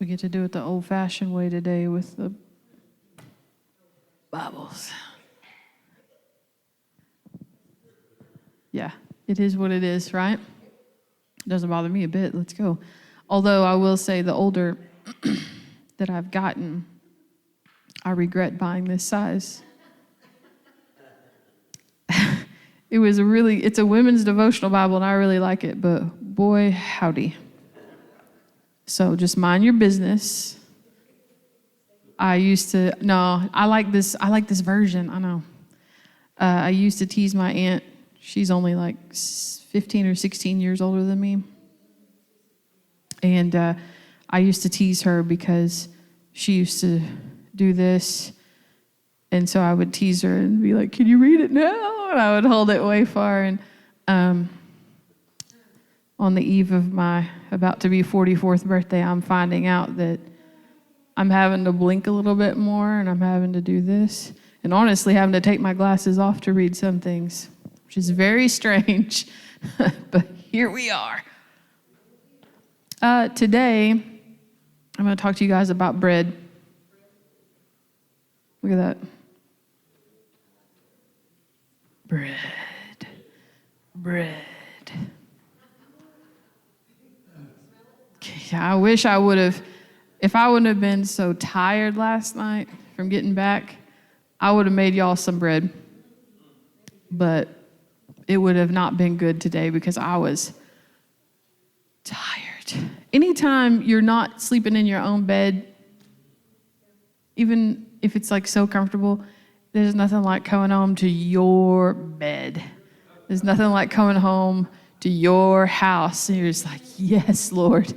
We get to do it the old-fashioned way today with the Bibles. Yeah, it is what it is, right? Doesn't bother me a bit. Let's go. Although I will say the older that I've gotten, I regret buying this size. It's a women's devotional Bible, and I really like it, but boy, howdy. So just mind your business. I like this version, I know. I used to tease my aunt. She's only like 15 or 16 years older than me. And I used to tease her because she used to do this. And so I would tease her and be like, "Can you read it now?" And I would hold it way far. And on the eve of my about to be 44th birthday, I'm finding out that I'm having to blink a little bit more, and I'm having to do this. And honestly, having to take my glasses off to read some things, which is very strange. But here we are. Today, I'm going to talk to you guys about bread. Look at that. Bread. Yeah, I wish I would have, if I wouldn't have been so tired last night from getting back, I would have made y'all some bread. But it would have not been good today because I was tired. Anytime you're not sleeping in your own bed, even if it's like so comfortable, there's nothing like coming home to your bed. There's nothing like coming home to your house. And you're just like, yes, Lord.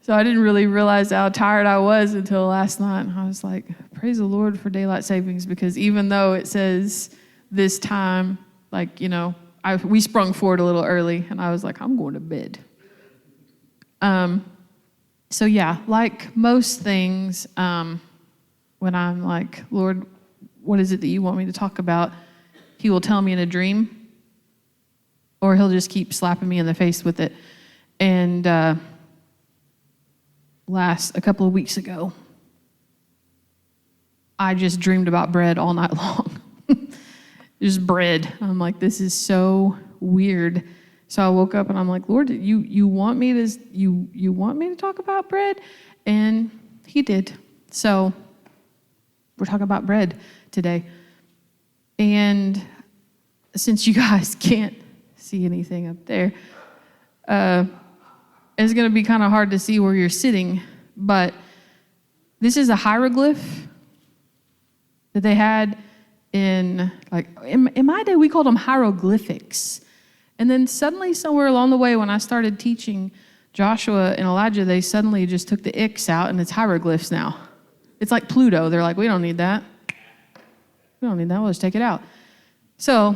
So I didn't really realize how tired I was until last night. And I was like, praise the Lord for daylight savings, because even though it says this time, like, we sprung forward a little early, and I was like, I'm going to bed. So yeah, like most things, when I'm like, Lord, what is it that you want me to talk about? He will tell me in a dream, or he'll just keep slapping me in the face with it. And a couple of weeks ago, I just dreamed about bread all night long. Just bread. I'm like, this is so weird. So I woke up and I'm like, Lord, you want me to talk about bread? And he did. So we're talking about bread today. And since you guys can't see anything up there, it's going to be kind of hard to see where you're sitting, but this is a hieroglyph that they had in my day, we called them hieroglyphics. And then suddenly somewhere along the way, when I started teaching Joshua and Elijah, they suddenly just took the X out, and it's hieroglyphs now. It's like Pluto. They're like, we don't need that. We'll just take it out. So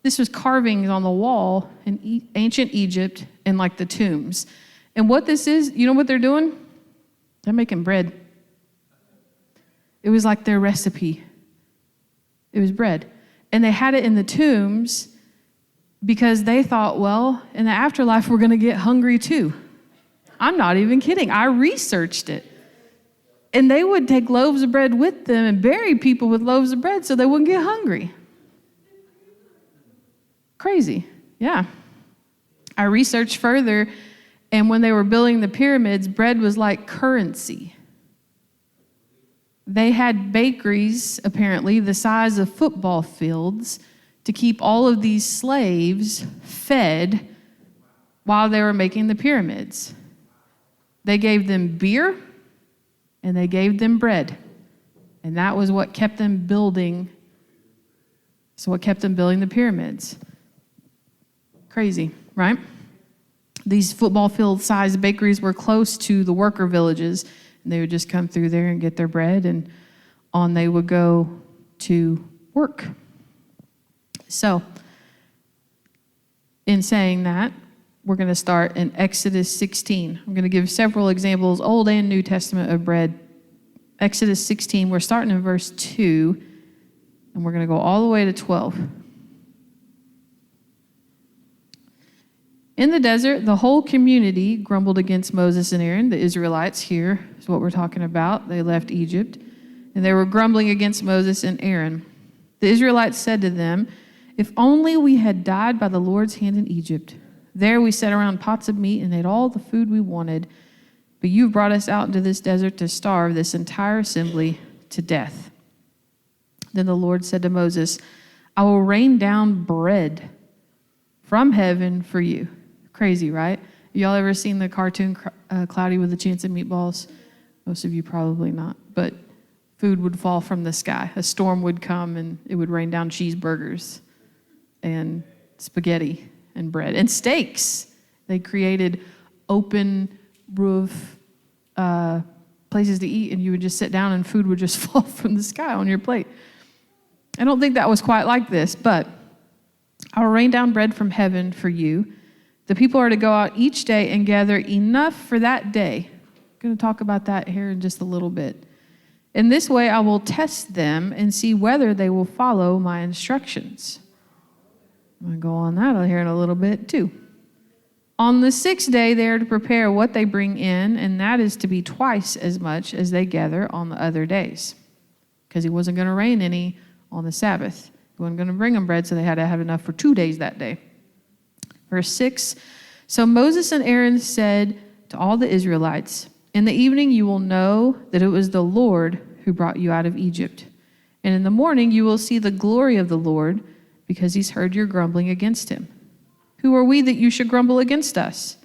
this was carvings on the wall in ancient Egypt and like the tombs. And what this is, you know what they're doing? They're making bread. It was like their recipe. It was bread. And they had it in the tombs because they thought, well, in the afterlife, we're going to get hungry too. I'm not even kidding. I researched it. And they would take loaves of bread with them and bury people with loaves of bread so they wouldn't get hungry. Crazy. Yeah. I researched further, and when they were building the pyramids, bread was like currency. They had bakeries, apparently, the size of football fields to keep all of these slaves fed while they were making the pyramids. They gave them beer and they gave them bread. And that was what kept them building. So what kept them building the pyramids? Crazy, right? These football field-sized bakeries were close to the worker villages, and they would just come through there and get their bread, and on they would go to work. So, in saying that, we're going to start in Exodus 16. I'm going to give several examples, Old and New Testament, of bread. Exodus 16, we're starting in verse 2, and we're going to go all the way to 12. In the desert, the whole community grumbled against Moses and Aaron. The Israelites here is what we're talking about. They left Egypt, and they were grumbling against Moses and Aaron. The Israelites said to them, "If only we had died by the Lord's hand in Egypt. There we sat around pots of meat and ate all the food we wanted. But you've brought us out into this desert to starve this entire assembly to death." Then the Lord said to Moses, "I will rain down bread from heaven for you." Crazy, right? Y'all ever seen the cartoon Cloudy with a Chance of Meatballs? Most of you probably not. But food would fall from the sky. A storm would come and it would rain down cheeseburgers and spaghetti and bread and steaks. They created open roof places to eat, and you would just sit down and food would just fall from the sky on your plate. I don't think that was quite like this, but "I will rain down bread from heaven for you. The people are to go out each day and gather enough for that day." I'm going to talk about that here in just a little bit. "In this way, I will test them and see whether they will follow my instructions." I'm going to go on that here in a little bit too. "On the sixth day, they are to prepare what they bring in, and that is to be twice as much as they gather on the other days." Because he wasn't going to rain any on the Sabbath. He wasn't going to bring them bread, so they had to have enough for 2 days that day. Verse 6, "So Moses and Aaron said to all the Israelites, 'In the evening you will know that it was the Lord who brought you out of Egypt. And in the morning you will see the glory of the Lord, because he's heard your grumbling against him. Who are we that you should grumble against us?'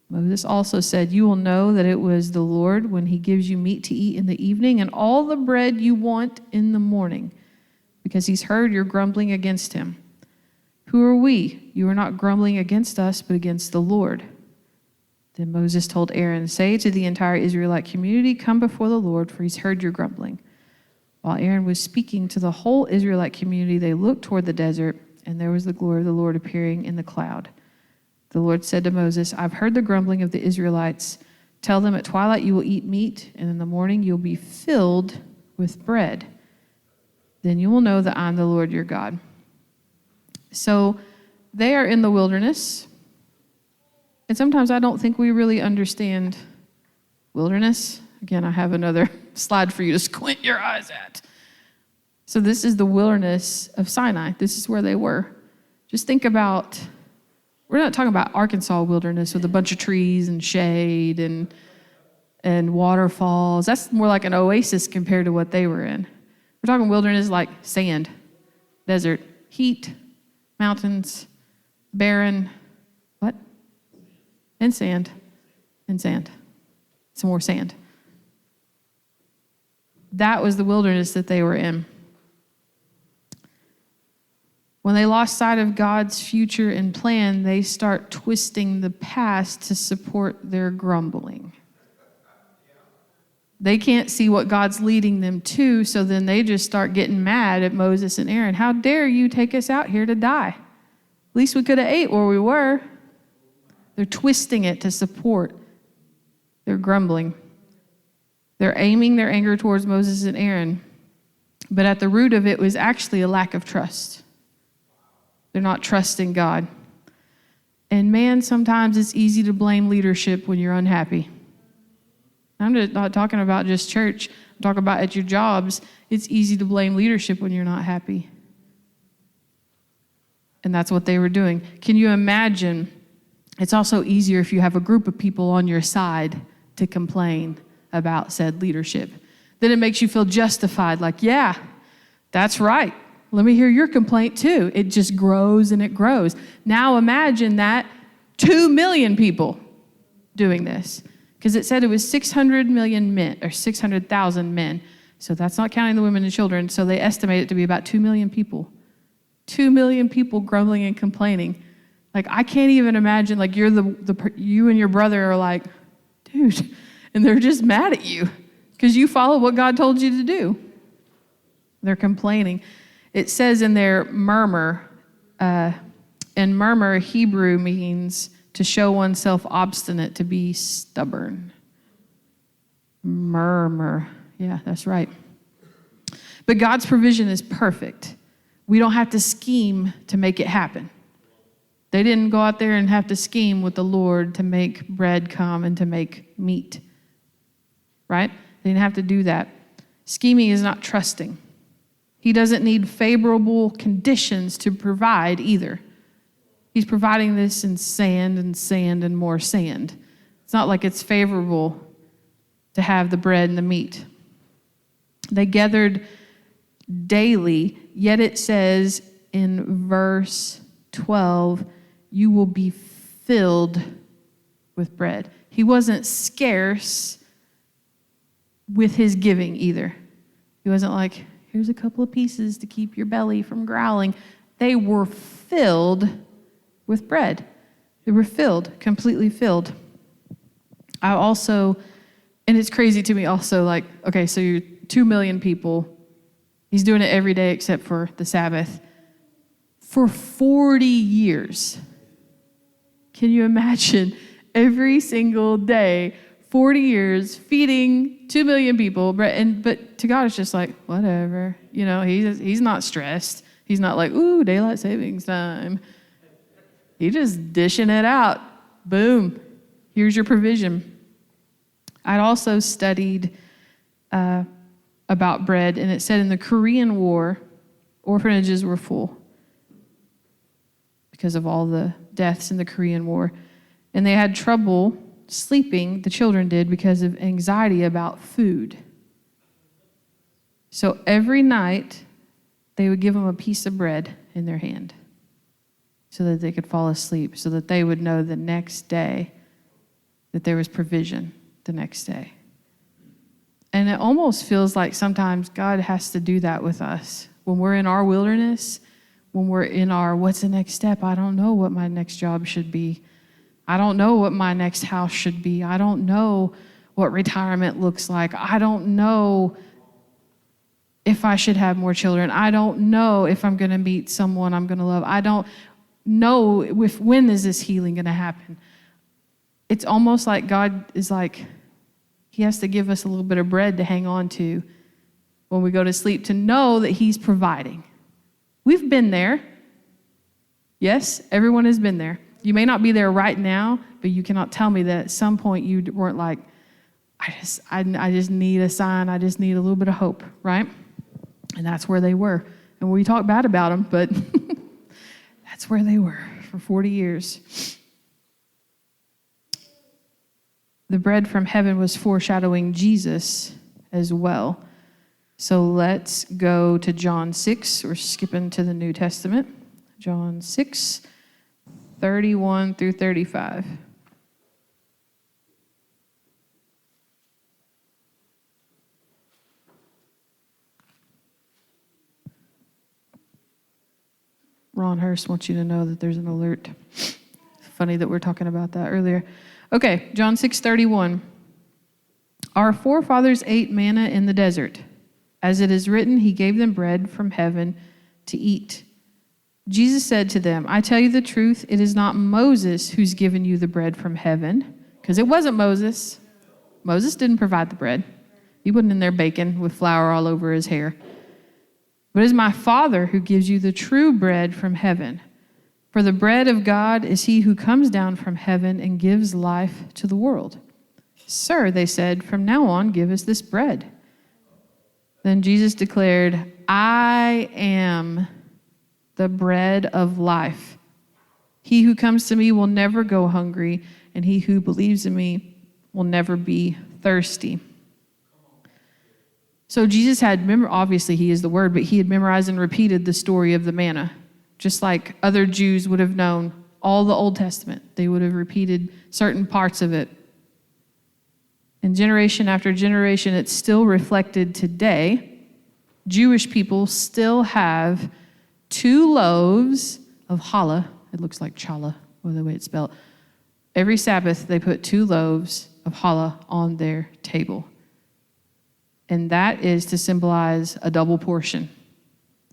Moses also said, 'You will know that it was the Lord when he gives you meat to eat in the evening and all the bread you want in the morning, because he's heard your grumbling against him. Who are we? You are not grumbling against us, but against the Lord.' Then Moses told Aaron, 'Say to the entire Israelite community, come before the Lord, for he's heard your grumbling.' While Aaron was speaking to the whole Israelite community, they looked toward the desert, and there was the glory of the Lord appearing in the cloud. The Lord said to Moses, 'I've heard the grumbling of the Israelites. Tell them at twilight you will eat meat, and in the morning you'll be filled with bread. Then you will know that I'm the Lord your God.'" So they are in the wilderness. And sometimes I don't think we really understand wilderness. Again, I have another slide for you to squint your eyes at. So this is the wilderness of Sinai. This is where they were. Just think about, we're not talking about Arkansas wilderness with a bunch of trees and shade and waterfalls. That's more like an oasis compared to what they were in. We're talking wilderness like sand, desert, heat, mountains, barren, what? And sand, and sand. Some more sand. That was the wilderness that they were in. When they lost sight of God's future and plan, they start twisting the past to support their grumbling. They can't see what God's leading them to, so then they just start getting mad at Moses and Aaron. "How dare you take us out here to die? At least we could have ate where we were." They're twisting it to support their grumbling. They're aiming their anger towards Moses and Aaron, but at the root of it was actually a lack of trust. They're not trusting God. And man, sometimes it's easy to blame leadership when you're unhappy. I'm just not talking about just church. I'm talking about at your jobs. It's easy to blame leadership when you're not happy. And that's what they were doing. Can you imagine? It's also easier if you have a group of people on your side to complain about said leadership. Then it makes you feel justified, like, yeah, that's right. Let me hear your complaint too. It just grows and it grows. Now imagine that 2 million people doing this. Because it said it was 600 million men, or 600,000 men. So that's not counting the women and children. So they estimate it to be about 2 million people. 2 million people grumbling and complaining. Like, I can't even imagine, like, you and your brother are like, dude, and they're just mad at you because you follow what God told you to do. They're complaining. It says in their murmur, and murmur, Hebrew means to show oneself obstinate, to be stubborn. Murmur. Yeah, that's right. But God's provision is perfect. We don't have to scheme to make it happen. They didn't go out there and have to scheme with the Lord to make bread come and to make meat, right? They didn't have to do that. Scheming is not trusting. He doesn't need favorable conditions to provide either. He's providing this in sand and sand and more sand. It's not like it's favorable to have the bread and the meat. They gathered daily, yet it says in verse 12, you will be filled with bread. He wasn't scarce with his giving either. He wasn't like, here's a couple of pieces to keep your belly from growling. They were filled with bread. They were filled, completely filled. I also, and it's crazy to me also, like, okay, so you're 2 million people. He's doing it every day except for the Sabbath. For 40 years. Can you imagine every single day, 40 years, feeding 2 million people, but to God it's just like, whatever. You know, he's not stressed. He's not like, ooh, daylight savings time. He's just dishing it out. Boom. Here's your provision. I'd also studied about bread, and it said in the Korean War, orphanages were full because of all the deaths in the Korean War. And they had trouble sleeping, the children did, because of anxiety about food. So every night, they would give them a piece of bread in their hand so that they could fall asleep, so that they would know the next day that there was provision the next day. And it almost feels like sometimes God has to do that with us. When we're in our wilderness, when we're in our, what's the next step? I don't know what my next job should be. I don't know what my next house should be. I don't know what retirement looks like. I don't know if I should have more children. I don't know if I'm going to meet someone I'm going to love. I don't know when is this healing going to happen. It's almost like God is like, he has to give us a little bit of bread to hang on to when we go to sleep, to know that he's providing. We've been there. Yes, everyone has been there. You may not be there right now, but you cannot tell me that at some point you weren't like, I just need a sign. I just need a little bit of hope, right? And that's where they were. And we talk bad about them, but that's where they were for 40 years. The bread from heaven was foreshadowing Jesus as well. So let's go to John 6. We're skipping to the New Testament. John 6, 31 through 35. Ron Hurst wants you to know that there's an alert. It's funny that we're talking about that earlier. Okay, John 6:31. Our forefathers ate manna in the desert. As it is written, he gave them bread from heaven to eat. Jesus said to them, I tell you the truth, it is not Moses who's given you the bread from heaven, because it wasn't Moses. Moses didn't provide the bread. He wasn't in there baking with flour all over his hair. But it is my Father who gives you the true bread from heaven. For the bread of God is he who comes down from heaven and gives life to the world. Sir, they said, from now on, give us this bread. Then Jesus declared, I am the bread of life. He who comes to me will never go hungry, and he who believes in me will never be thirsty. So Jesus had, obviously he is the Word, but he had memorized and repeated the story of the manna, just like other Jews would have known all the Old Testament. They would have repeated certain parts of it. And generation after generation, it's still reflected today. Jewish people still have 2 loaves of challah. It looks like challah, or the way it's spelled. Every Sabbath, they put 2 loaves of challah on their table. And that is to symbolize a double portion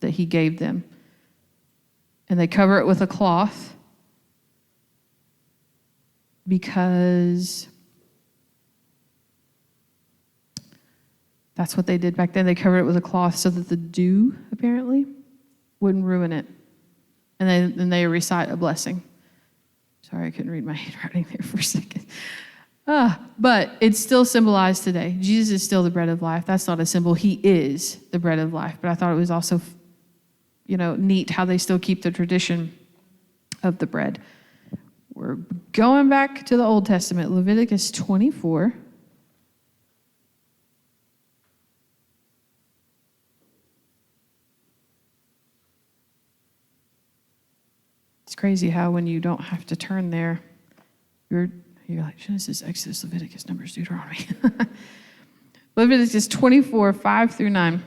that he gave them. And they cover it with a cloth because that's what they did back then. They covered it with a cloth so that the dew, apparently, wouldn't ruin it. And then they recite a blessing. Sorry, I couldn't read my handwriting there for a second. But it's still symbolized today. Jesus is still the bread of life. That's not a symbol. He is the bread of life. But I thought it was also, neat how they still keep the tradition of the bread. We're going back to the Old Testament, Leviticus 24. It's crazy how when you don't have to turn there, you're like Genesis, Exodus, Leviticus, Numbers, Deuteronomy. Leviticus 24, 5 through 9.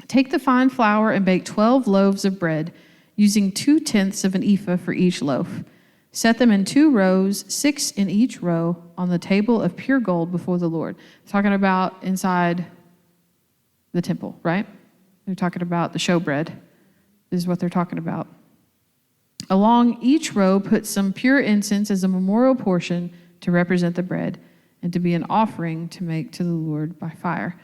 Take the fine flour and bake 12 loaves of bread, using 2/10 of an ephah for each loaf. Set them in 2 rows, 6 in each row, on the table of pure gold before the Lord. Talking about inside the temple, right? They're talking about the showbread. This is what they're talking about. Along each row, put some pure incense as a memorial portion to represent the bread and to be an offering to make to the Lord by fire.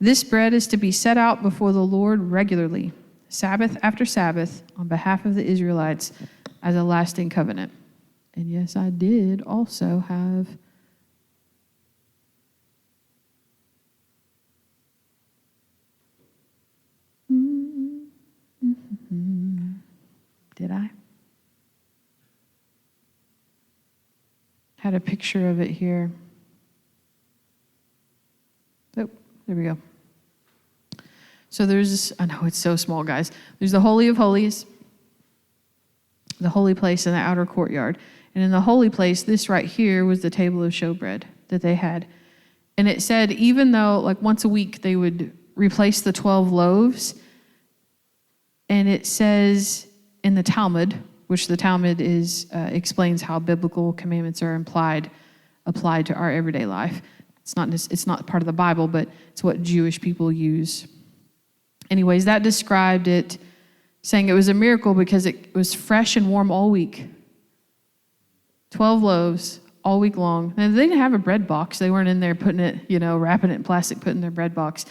This bread is to be set out before the Lord regularly, Sabbath after Sabbath, on behalf of the Israelites as a lasting covenant. And yes, I did also have Did I? Had a picture of it here. Oh, there we go. So there's, I know it's so small, guys. There's the Holy of Holies, the holy place in the outer courtyard. And in the holy place, this right here was the table of showbread that they had. And it said, even though like once a week they would replace the 12 loaves, and it says in the Talmud, which the Talmud explains how biblical commandments are applied to our everyday life. It's not part of the Bible, but it's what Jewish people use. Anyways, that described it, saying it was a miracle because it was fresh and warm all week. 12 loaves all week long. And they didn't have a bread box. They weren't in there putting it, wrapping it in plastic, putting their bread box.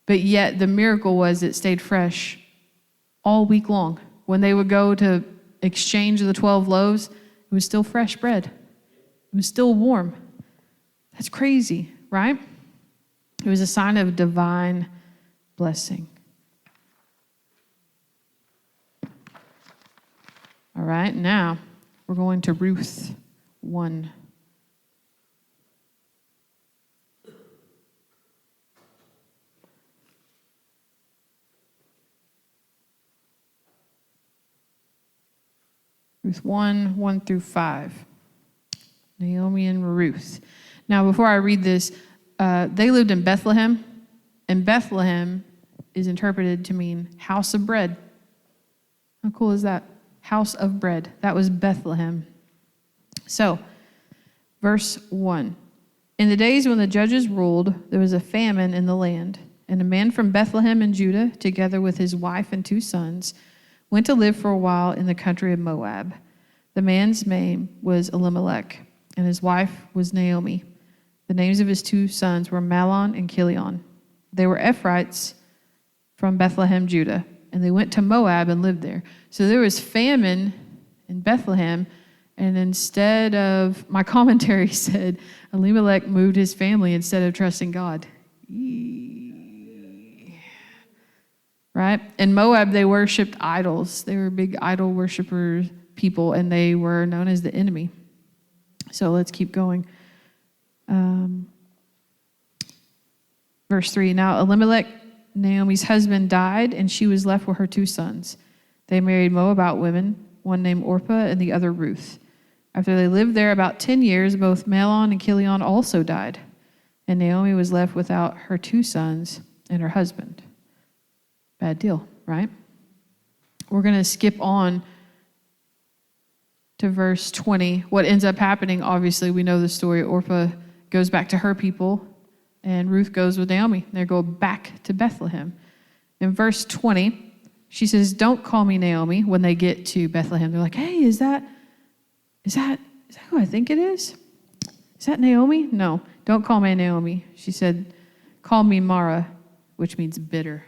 But yet the miracle was it stayed fresh all week long. When they would go to exchange the 12 loaves, it was still fresh bread. It was still warm. That's crazy, right? It was a sign of divine blessing. All right, now we're going to Ruth 1. Ruth 1 through 5. Naomi and Ruth. Now, before I read this, they lived in Bethlehem, and Bethlehem is interpreted to mean house of bread. How cool is that? House of bread. That was Bethlehem. So, verse 1. In the days when the judges ruled, there was a famine in the land, and a man from Bethlehem in Judah, together with his wife and 2 sons, went to live for a while in the country of Moab. The man's name was Elimelech, and his wife was Naomi. The names of his 2 sons were Mahlon and Chilion. They were Ephrathites from Bethlehem, Judah, and they went to Moab and lived there. So there was famine in Bethlehem, and instead of, my commentary said, Elimelech moved his family instead of trusting God. Right? In Moab, they worshipped idols. They were big idol worshipers people, and they were known as the enemy. So let's keep going. Verse 3, now Elimelech, Naomi's husband, died, and she was left with her 2 sons. They married Moabite women, one named Orpah and the other Ruth. After they lived there about 10 years, both Mahlon and Chilion also died, and Naomi was left without her 2 sons and her husband. Bad deal, right? We're going to skip on to verse 20. What ends up happening, obviously, we know the story. Orpah goes back to her people, and Ruth goes with Naomi. They go back to Bethlehem. In verse 20, she says, don't call me Naomi when they get to Bethlehem. They're like, hey, is that who I think it is? Is that Naomi? No, don't call me Naomi. She said, call me Mara, which means bitter.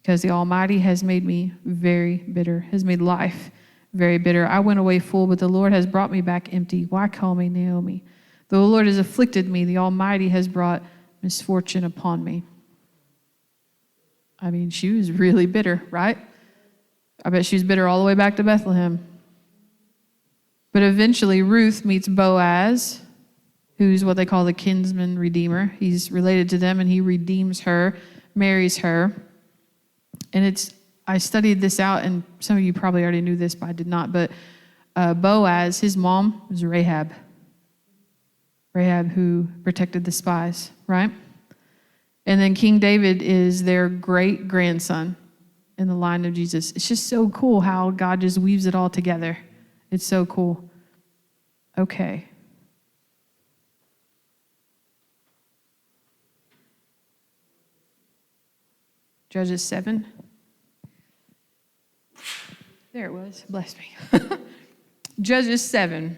Because the Almighty has made me very bitter, has made life very bitter. I went away full, but the Lord has brought me back empty. Why call me Naomi? Though the Lord has afflicted me, the Almighty has brought misfortune upon me. I mean, she was really bitter, right? I bet she was bitter all the way back to Bethlehem. But eventually Ruth meets Boaz, who's what they call the kinsman redeemer. He's related to them, and he redeems her, marries her. And I studied this out, and some of you probably already knew this, but I did not. But Boaz, his mom was Rahab. Rahab, who protected the spies, right? And then King David is their great-grandson in the line of Jesus. It's just so cool how God just weaves it all together. It's so cool. Okay. Judges 7. There it was. Bless me. Judges 7,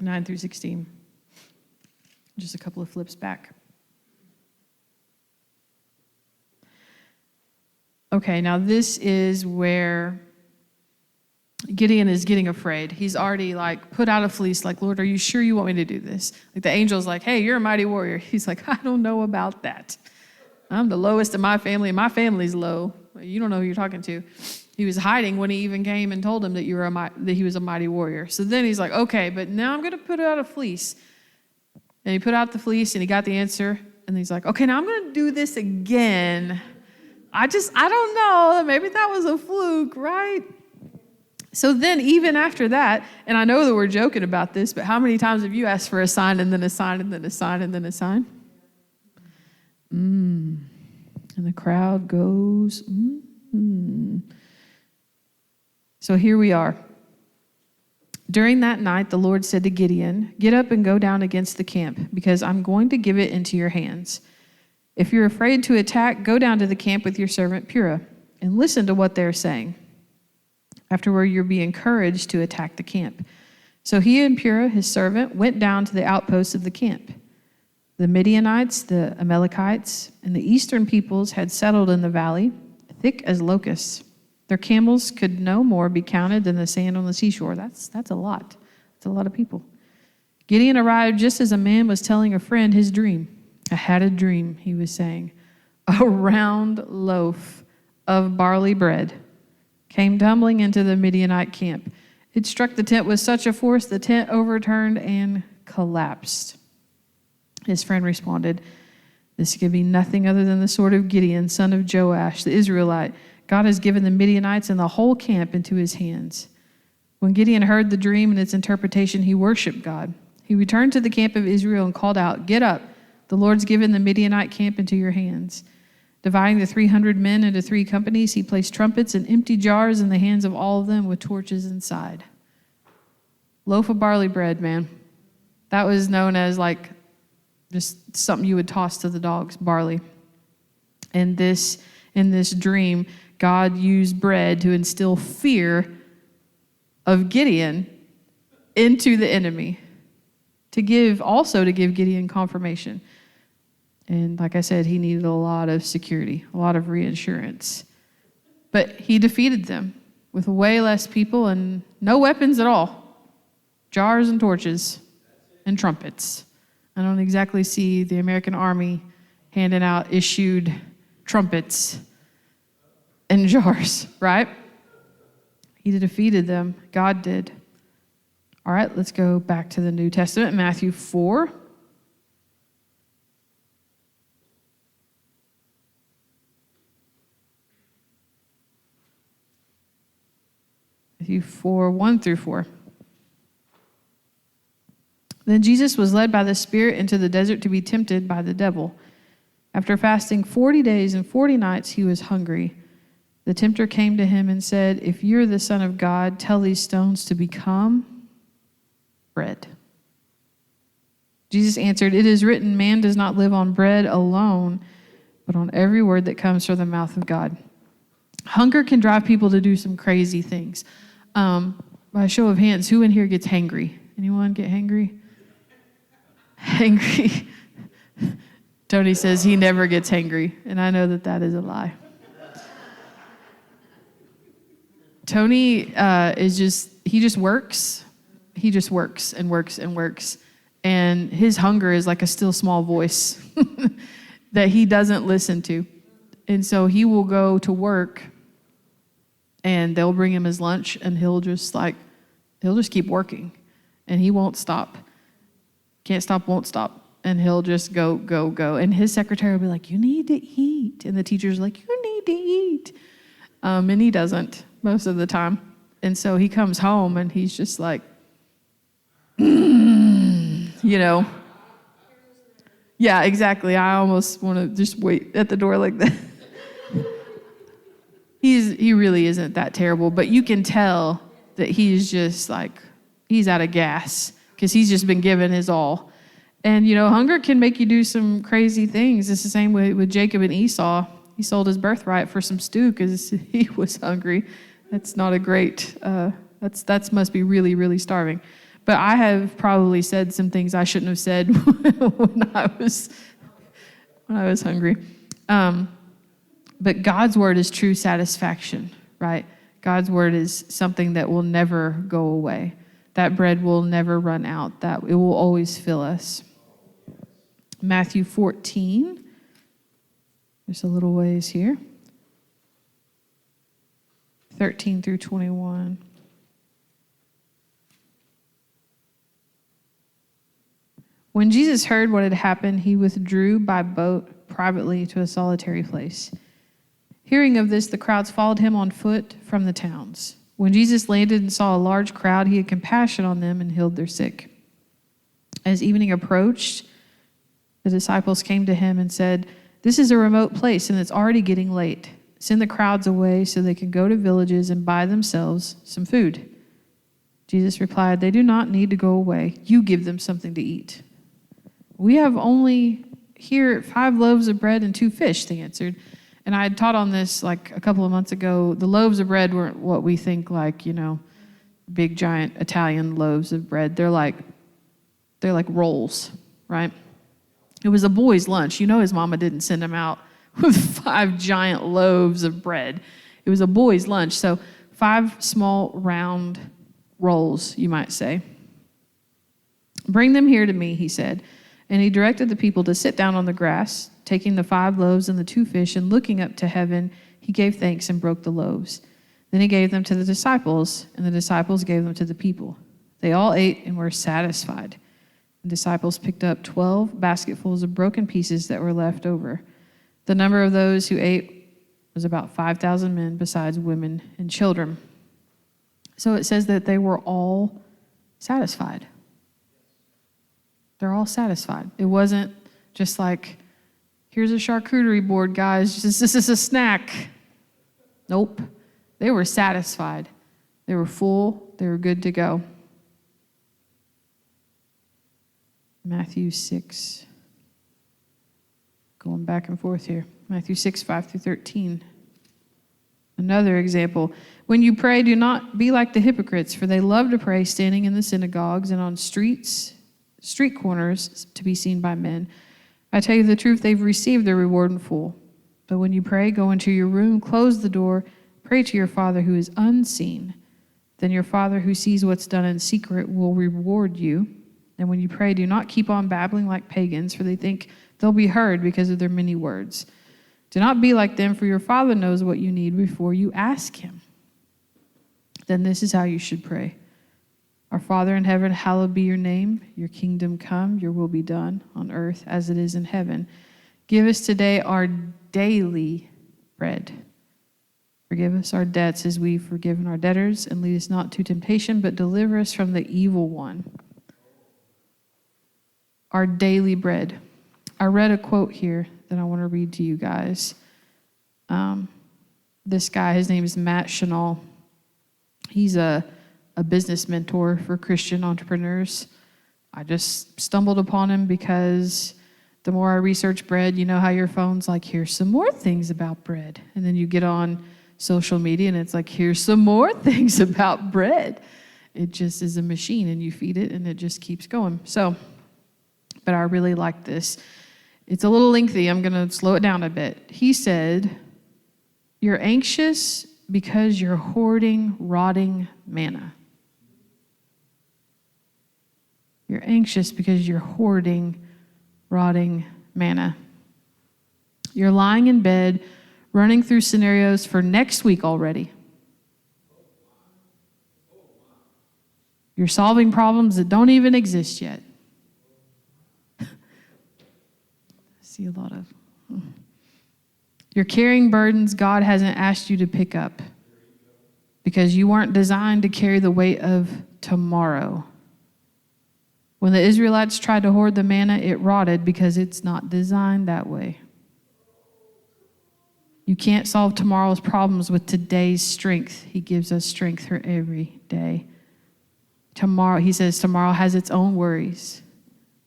9 through 16. Just a couple of flips back. Okay, now this is where Gideon is getting afraid. He's already put out a fleece, Lord, are you sure you want me to do this? The angel's like, hey, you're a mighty warrior. He's like, I don't know about that. I'm the lowest in my family, and my family's low. You don't know who you're talking to. He was hiding when he even came and told him that that he was a mighty warrior. So then he's like, okay, but now I'm going to put out a fleece. And he put out the fleece, and he got the answer. And he's like, okay, now I'm going to do this again. I don't know. Maybe that was a fluke, right? So then even after that, and I know that we're joking about this, but how many times have you asked for a sign and then a sign and then a sign and then a sign? And the crowd goes, So here we are. During that night, the Lord said to Gideon, get up and go down against the camp, because I'm going to give it into your hands. If you're afraid to attack, go down to the camp with your servant Purah and listen to what they're saying. Afterward, you'll be encouraged to attack the camp. So he and Purah, his servant, went down to the outposts of the camp. The Midianites, the Amalekites, and the eastern peoples had settled in the valley, thick as locusts. Their camels could no more be counted than the sand on the seashore. That's a lot. That's a lot of people. Gideon arrived just as a man was telling a friend his dream. I had a dream, he was saying. A round loaf of barley bread came tumbling into the Midianite camp. It struck the tent with such a force, the tent overturned and collapsed. His friend responded, this could be nothing other than the sword of Gideon, son of Joash, the Israelite. God has given the Midianites and the whole camp into his hands. When Gideon heard the dream and its interpretation, he worshiped God. He returned to the camp of Israel and called out, get up, the Lord's given the Midianite camp into your hands. Dividing the 300 men into 3 companies, he placed trumpets and empty jars in the hands of all of them with torches inside. Loaf of barley bread, man. That was known as just something you would toss to the dogs, barley. And in this dream, God used bread to instill fear of Gideon into the enemy, to give Gideon confirmation. And like I said, he needed a lot of security, a lot of reassurance. But he defeated them with way less people and no weapons at all. Jars and torches and trumpets. I don't exactly see the American army handing out issued trumpets and jars, right? He defeated them. God did. All right, let's go back to the New Testament, Matthew 4. Matthew 4, 1 through 4. Then Jesus was led by the Spirit into the desert to be tempted by the devil. After fasting 40 days and 40 nights, he was hungry. The tempter came to him and said, if you're the Son of God, tell these stones to become bread. Jesus answered, it is written, man does not live on bread alone, but on every word that comes from the mouth of God. Hunger can drive people to do some crazy things. By a show of hands, who in here gets hangry? Anyone get hangry? Hangry. Tony says he never gets hangry, and I know that is a lie. Tony he just works. He just works and works and works. And his hunger is like a still small voice that he doesn't listen to. And so he will go to work and they'll bring him his lunch and he'll just keep working and he won't stop. Can't stop, won't stop. And he'll just go, go, go. And his secretary will be like, you need to eat. And the teacher's like, you need to eat. And he doesn't most of the time. And so he comes home and he's just like, you know. Yeah, exactly. I almost want to just wait at the door like that. He really isn't that terrible, but you can tell that he's just like, he's out of gas because he's just been given his all. And, you know, hunger can make you do some crazy things. It's the same way with Jacob and Esau. He sold his birthright for some stew because he was hungry. That's not a great, that must be really, really starving. But I have probably said some things I shouldn't have said when I was hungry. But God's word is true satisfaction, right? God's word is something that will never go away. That bread will never run out. That it will always fill us. Matthew 14. There's a little ways here. 13 through 21. When Jesus heard what had happened, he withdrew by boat privately to a solitary place. Hearing of this, the crowds followed him on foot from the towns. When Jesus landed and saw a large crowd, he had compassion on them and healed their sick. As evening approached, the disciples came to him and said, "This is a remote place and it's already getting late. Send the crowds away so they can go to villages and buy themselves some food." Jesus replied, "They do not need to go away. You give them something to eat." "We have only here 5 loaves of bread and 2 fish," they answered. And I had taught on this like a couple of months ago. The loaves of bread weren't what we think like, you know, big giant Italian loaves of bread. They're like rolls, right? It was a boy's lunch. You know his mama didn't send him out with 5 giant loaves of bread. It was a boy's lunch. So 5 small round rolls, you might say. "Bring them here to me," he said. And he directed the people to sit down on the grass. Taking the 5 loaves and the 2 fish and looking up to heaven, he gave thanks and broke the loaves. Then he gave them to the disciples, and the disciples gave them to the people. They all ate and were satisfied. The disciples picked up 12 basketfuls of broken pieces that were left over. The number of those who ate was about 5,000 men, besides women and children. So it says that they were all satisfied. They're all satisfied. It wasn't just like, here's a charcuterie board, guys. This is a snack. Nope. They were satisfied. They were full. They were good to go. Matthew 6. Going back and forth here. Matthew 6, 5 through 13. Another example. "When you pray, do not be like the hypocrites, for they love to pray standing in the synagogues and on street corners to be seen by men. I tell you the truth, they've received their reward in full. But when you pray, go into your room, close the door, pray to your Father who is unseen. Then your Father who sees what's done in secret will reward you. And when you pray, do not keep on babbling like pagans, for they think they'll be heard because of their many words. Do not be like them, for your Father knows what you need before you ask him. Then this is how you should pray. Our Father in heaven, hallowed be your name. Your kingdom come, your will be done on earth as it is in heaven. Give us today our daily bread. Forgive us our debts as we've forgiven our debtors, and lead us not to temptation, but deliver us from the evil one." Our daily bread. I read a quote here that I want to read to you guys. This guy, his name is Matt Chanel. He's a business mentor for Christian entrepreneurs. I just stumbled upon him because the more I research bread, you know how your phone's like, here's some more things about bread. And then you get on social media and it's like, here's some more things about bread. It just is a machine and you feed it and it just keeps going. So, but I really like this. It's a little lengthy. I'm going to slow it down a bit. He said, "You're anxious because you're hoarding rotting manna. You're anxious because you're hoarding rotting manna. You're lying in bed, running through scenarios for next week already. You're solving problems that don't even exist yet. I see a lot of. You're carrying burdens God hasn't asked you to pick up because you weren't designed to carry the weight of tomorrow. When the Israelites tried to hoard the manna, it rotted because it's not designed that way. You can't solve tomorrow's problems with today's strength. He gives us strength for every day. Tomorrow, he says, tomorrow has its own worries.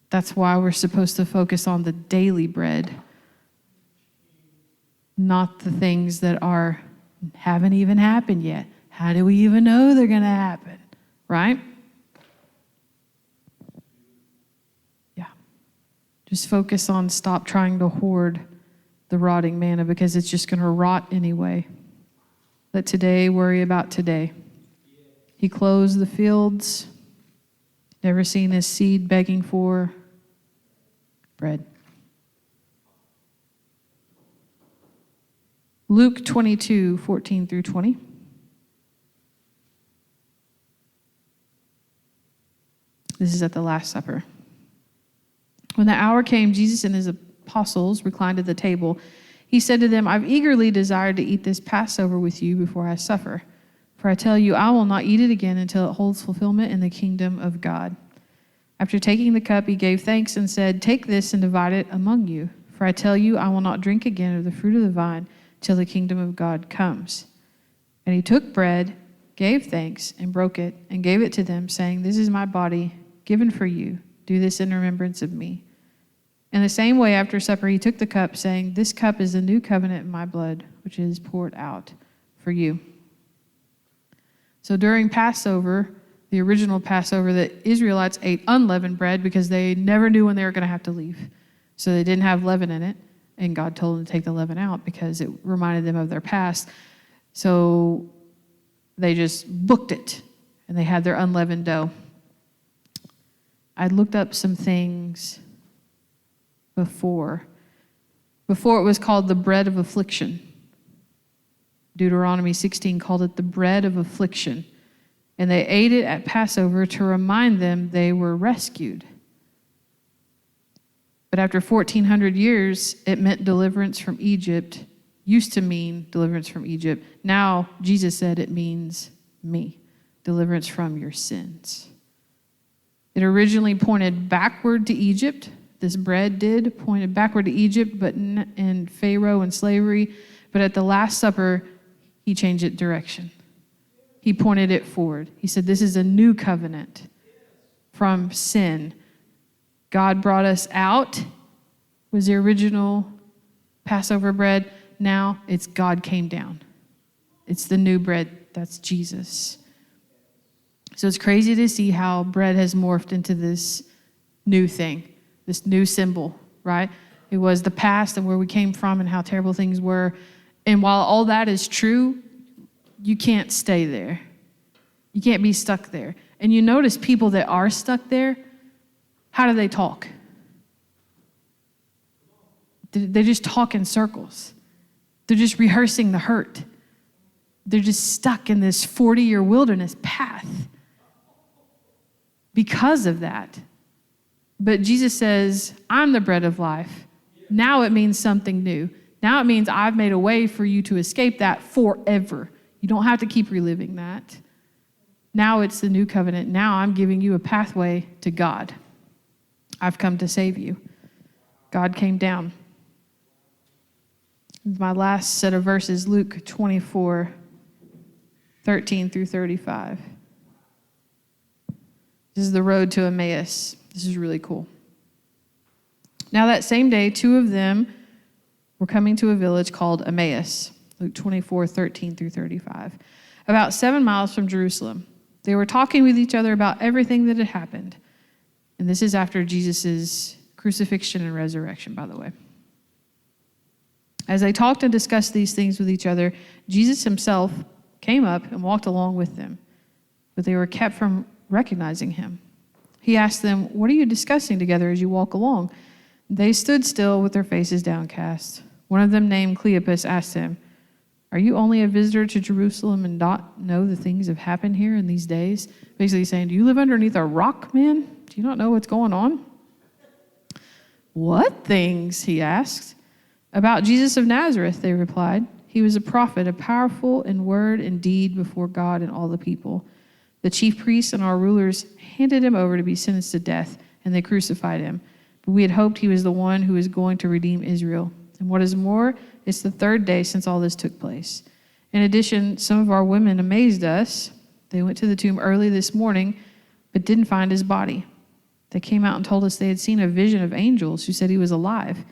That's why we're supposed to focus on the daily bread, not the things that haven't even happened yet. How do we even know they're going to happen? Right? Yeah. Just focus on stop trying to hoard the rotting manna because it's just going to rot anyway. Let today worry about today. He closed the fields. Never seen his seed begging for bread. Luke 22:14-20. This is at the Last Supper. When the hour came, Jesus and his apostles reclined at the table. He said to them, I've eagerly desired to eat this Passover with you before I suffer. For I tell you, I will not eat it again until it holds fulfillment in the kingdom of God. After taking the cup, he gave thanks and said, take this and divide it among you. For I tell you, I will not drink again of the fruit of the vine till the kingdom of God comes. And he took bread, gave thanks, and broke it, and gave it to them, saying, this is my body given for you. Do this in remembrance of me. In the same way, after supper, he took the cup, saying, this cup is the new covenant in my blood, which is poured out for you. So during Passover, the original Passover, the Israelites ate unleavened bread because they never knew when they were going to have to leave. So they didn't have leaven in it, and God told them to take the leaven out because it reminded them of their past. So they just booked it, and they had their unleavened dough. I looked up some things before. Before it was called the bread of affliction. Deuteronomy 16 called it the bread of affliction. And they ate it at Passover to remind them they were rescued. But after 1,400 years, it meant deliverance from Egypt. Used to mean deliverance from Egypt. Now, Jesus said it means me. Deliverance from your sins. It originally pointed backward to Egypt. This bread pointed backward to Egypt, but in Pharaoh and slavery. But at the Last Supper, he changed it direction. He pointed it forward. He said, this is a new covenant from sin. God brought us out, was the original Passover bread. Now it's God came down. It's the new bread. That's Jesus. So it's crazy to see how bread has morphed into this new thing, this new symbol, right? It was the past and where we came from and how terrible things were. And while all that is true, you can't stay there. You can't be stuck there. And you notice people that are stuck there, how do they talk? They just talk in circles. They're just rehearsing the hurt. They're just stuck in this 40-year wilderness path because of that. But Jesus says, I'm the bread of life. Now it means something new. Now it means I've made a way for you to escape that forever. You don't have to keep reliving that. Now it's the new covenant. Now I'm giving you a pathway to God. I've come to save you. God came down. My last set of verses, Luke 24:13-35. This is the road to Emmaus. This is really cool. Now that same day, two of them were coming to a village called Emmaus. Luke 24:13-35. About 7 miles from Jerusalem. They were talking with each other about everything that had happened. And this is after Jesus' crucifixion and resurrection, by the way. As they talked and discussed these things with each other, Jesus himself came up and walked along with them, but they were kept from recognizing him. He asked them, "What are you discussing together as you walk along?" They stood still with their faces downcast. One of them, named Cleopas, asked him, "Are you only a visitor to Jerusalem and not know the things that have happened here in these days?" Basically saying, do you live underneath a rock, man? Do you not know what's going on? "What things?" he asked. "About Jesus of Nazareth," they replied. "He was a prophet, a powerful in word and deed before God and all the people. The chief priests and our rulers handed him over to be sentenced to death, and they crucified him. But we had hoped he was the one who was going to redeem Israel. And what is more, it's the third day since all this took place. In addition, some of our women amazed us. They went to the tomb early this morning, but didn't find his body. They came out and told us they had seen a vision of angels who said he was alive.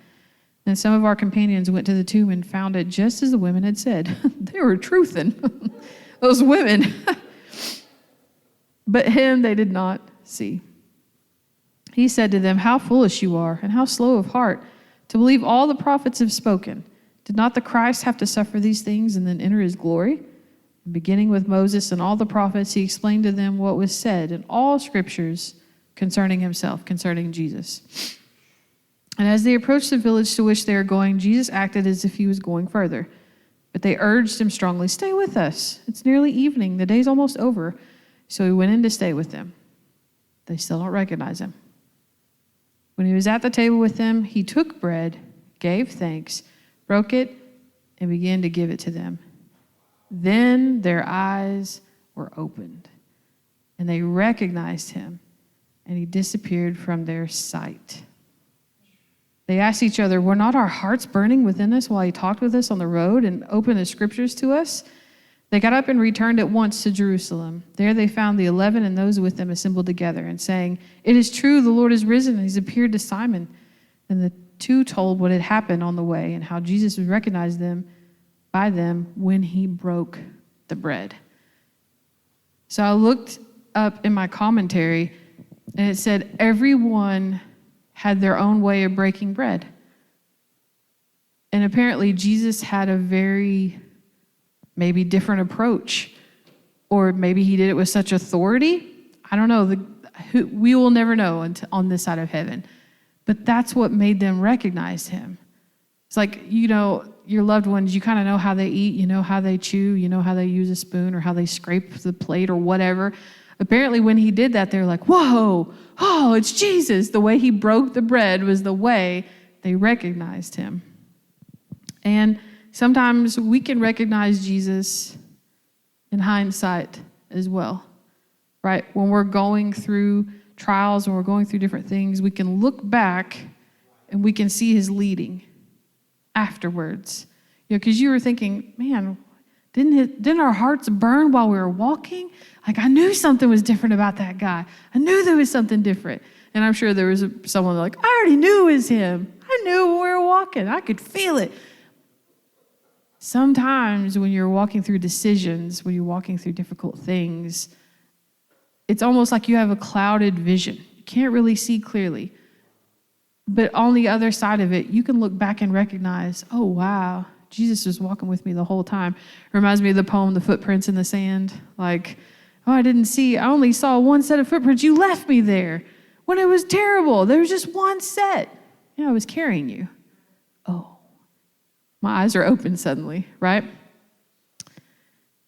Then some of our companions went to the tomb and found it just as the women had said." They were truthing. Those women. "But him they did not see." He said to them, "How foolish you are, and how slow of heart to believe all the prophets have spoken. Did not the Christ have to suffer these things and then enter his glory?" And beginning with Moses and all the prophets, he explained to them what was said in all scriptures concerning himself, concerning Jesus. And as they approached the village to which they were going, Jesus acted as if he was going further. But they urged him strongly, "Stay with us. It's nearly evening. The day's almost over." So he went in to stay with them. They still don't recognize him. When he was at the table with them, he took bread, gave thanks, broke it, and began to give it to them. Then their eyes were opened, and they recognized him, and he disappeared from their sight. They asked each other, "Were not our hearts burning within us while he talked with us on the road and opened the scriptures to us?" They got up and returned at once to Jerusalem. There they found the 11 and those with them assembled together and saying, "It is true, the Lord is risen, and he's appeared to Simon." And the two told what had happened on the way and how Jesus would recognize them by them when he broke the bread. So I looked up in my commentary, and it said everyone had their own way of breaking bread. And apparently Jesus had a very maybe different approach, or maybe he did it with such authority. I don't know. We will never know on this side of heaven. But that's what made them recognize him. It's like, your loved ones, you kind of know how they eat, you know how they chew, you know how they use a spoon or how they scrape the plate or whatever. Apparently when he did that, they're like, "Whoa, oh, it's Jesus." The way he broke the bread was the way they recognized him. And sometimes we can recognize Jesus in hindsight as well, right? When we're going through trials, when we're going through different things, we can look back and we can see his leading afterwards. Because you were thinking, man, didn't our hearts burn while we were walking? Like, I knew something was different about that guy. I knew there was something different. And I'm sure there was someone like, I already knew it was him. I knew when we were walking. I could feel it. Sometimes when you're walking through decisions, when you're walking through difficult things, it's almost like you have a clouded vision. You can't really see clearly. But on the other side of it, you can look back and recognize, oh, wow, Jesus was walking with me the whole time. It reminds me of the poem, The Footprints in the Sand. Like, I only saw one set of footprints. You left me there when it was terrible. There was just one set. I was carrying you. Oh, my eyes are open suddenly, right?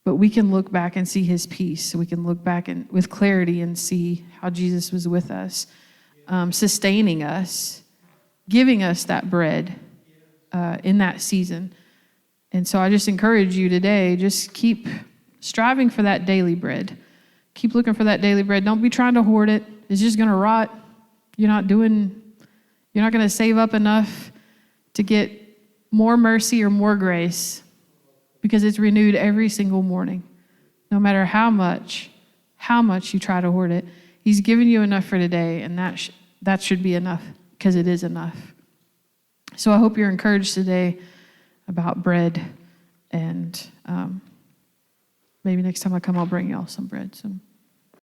But we can look back and see his peace. We can look back with clarity and see how Jesus was with us, sustaining us, giving us that bread in that season. And so I just encourage you today, just keep striving for that daily bread. Keep looking for that daily bread. Don't be trying to hoard it. It's just going to rot. You're not going to save up enough to get more mercy or more grace, because it's renewed every single morning. No matter how much you try to hoard it, he's given you enough for today, and that should be enough, because it is enough. So I hope you're encouraged today about bread, and maybe next time I come, I'll bring y'all some bread.